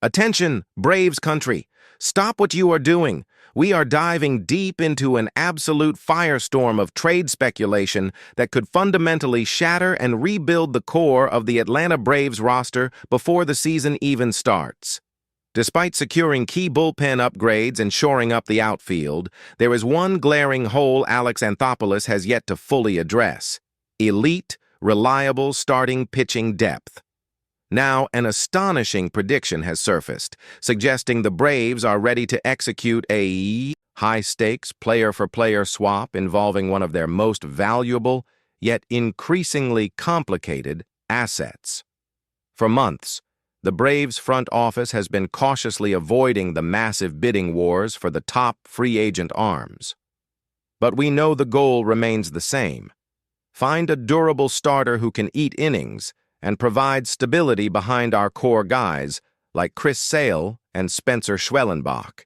Attention, Braves country! Stop what you are doing. We are diving deep into an absolute firestorm of trade speculation that could fundamentally shatter and rebuild the core of the Atlanta Braves roster before the season even starts. Despite securing key bullpen upgrades and shoring up the outfield, there is one glaring hole Alex Anthopoulos has yet to fully address: elite, reliable starting pitching depth. Now, an astonishing prediction has surfaced, suggesting the Braves are ready to execute a high-stakes, player-for-player swap involving one of their most valuable, yet increasingly complicated, assets. For months, the Braves' front office has been cautiously avoiding the massive bidding wars for the top free agent arms. But we know the goal remains the same: find a durable starter who can eat innings and provide stability behind our core guys like Chris Sale and Spencer Schwellenbach.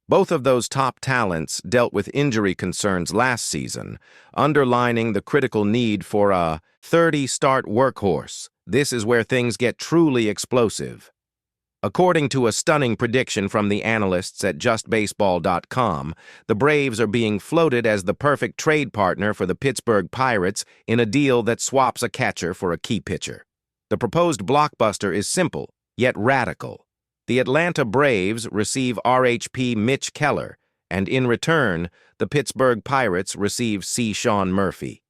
Both of those top talents dealt with injury concerns last season, underlining the critical need for a 30-start workhorse. This is where things get truly explosive. According to a stunning prediction from the analysts at JustBaseball.com, the Braves are being floated as the perfect trade partner for the Pittsburgh Pirates in a deal that swaps a catcher for a key pitcher. The proposed blockbuster is simple, yet radical. The Atlanta Braves receive RHP Mitch Keller, and in return, the Pittsburgh Pirates receive C. Sean Murphy.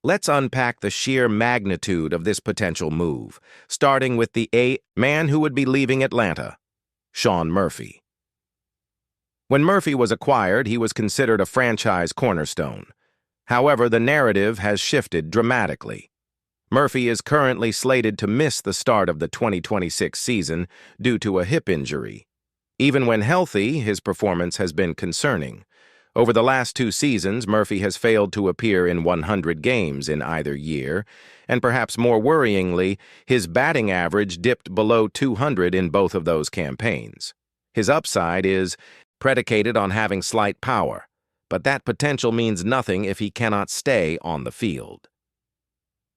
Let's unpack the sheer magnitude of this potential move, starting with the man who would be leaving Atlanta, Sean Murphy. When Murphy was acquired, he was considered a franchise cornerstone. However, the narrative has shifted dramatically. Murphy is currently slated to miss the start of the 2026 season due to a hip injury. Even when healthy, his performance has been concerning. Over the last 2 seasons, Murphy has failed to appear in 100 games in either year, and perhaps more worryingly, his batting average dipped below 200 in both of those campaigns. His upside is predicated on having slight power, but that potential means nothing if he cannot stay on the field.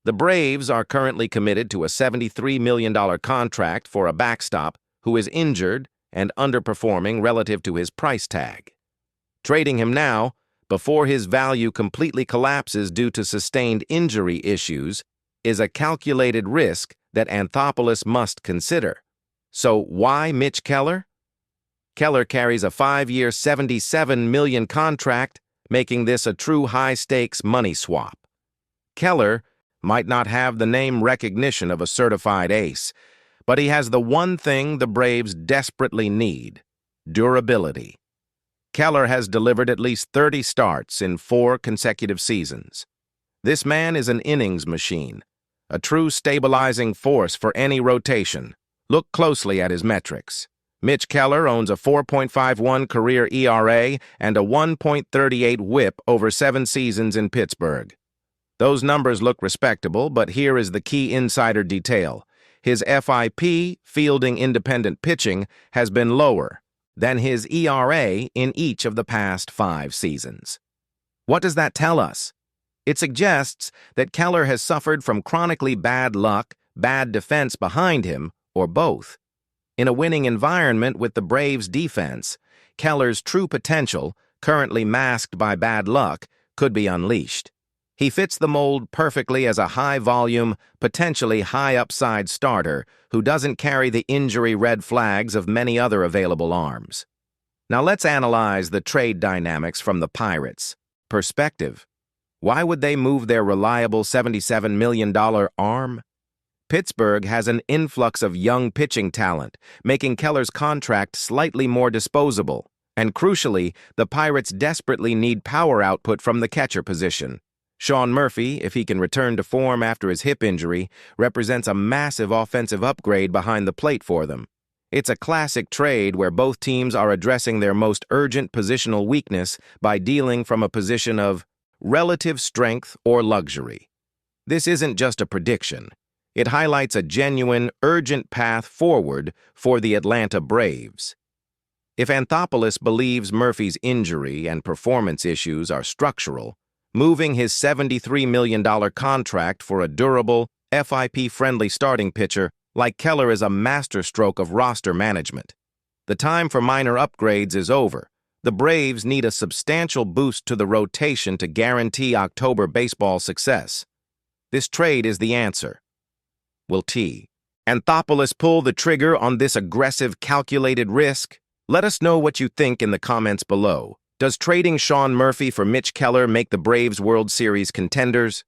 The Braves are currently committed to a $73 million contract for a backstop who is injured and underperforming relative to his price tag. Trading him now, before his value completely collapses due to sustained injury issues, is a calculated risk that Anthopoulos must consider. So why Mitch Keller? Keller carries a 5-year, $77 million contract, making this a true high-stakes money swap. Keller might not have the name recognition of a certified ace, but he has the one thing the Braves desperately need: durability. Keller has delivered at least 30 starts in 4 consecutive seasons. This man is an innings machine, a true stabilizing force for any rotation. Look closely at his metrics. Mitch Keller owns a 4.51 career ERA and a 1.38 WHIP over 7 seasons in Pittsburgh. Those numbers look respectable, but here is the key insider detail: his FIP, fielding independent pitching, has been lower than his ERA in each of the past 5 seasons. What does that tell us? It suggests that Keller has suffered from chronically bad luck, bad defense behind him, or both. In a winning environment with the Braves' defense, Keller's true potential, currently masked by bad luck, could be unleashed. He fits the mold perfectly as a high-volume, potentially high-upside starter who doesn't carry the injury red flags of many other available arms. Now let's analyze the trade dynamics from the Pirates' perspective. Why would they move their reliable $77 million arm? Pittsburgh has an influx of young pitching talent, making Keller's contract slightly more disposable. And crucially, the Pirates desperately need power output from the catcher position. Sean Murphy, if he can return to form after his hip injury, represents a massive offensive upgrade behind the plate for them. It's a classic trade where both teams are addressing their most urgent positional weakness by dealing from a position of relative strength or luxury. This isn't just a prediction. It highlights a genuine, urgent path forward for the Atlanta Braves. If Anthopoulos believes Murphy's injury and performance issues are structural, moving his $73 million contract for a durable, FIP-friendly starting pitcher Like Keller is a masterstroke of roster management. The time for minor upgrades is over. The Braves need a substantial boost to the rotation to guarantee October baseball success. This trade is the answer. Will T. Anthopoulos pull the trigger on this aggressive, calculated risk? Let us know what you think in the comments below. Does trading Sean Murphy for Mitch Keller make the Braves World Series contenders?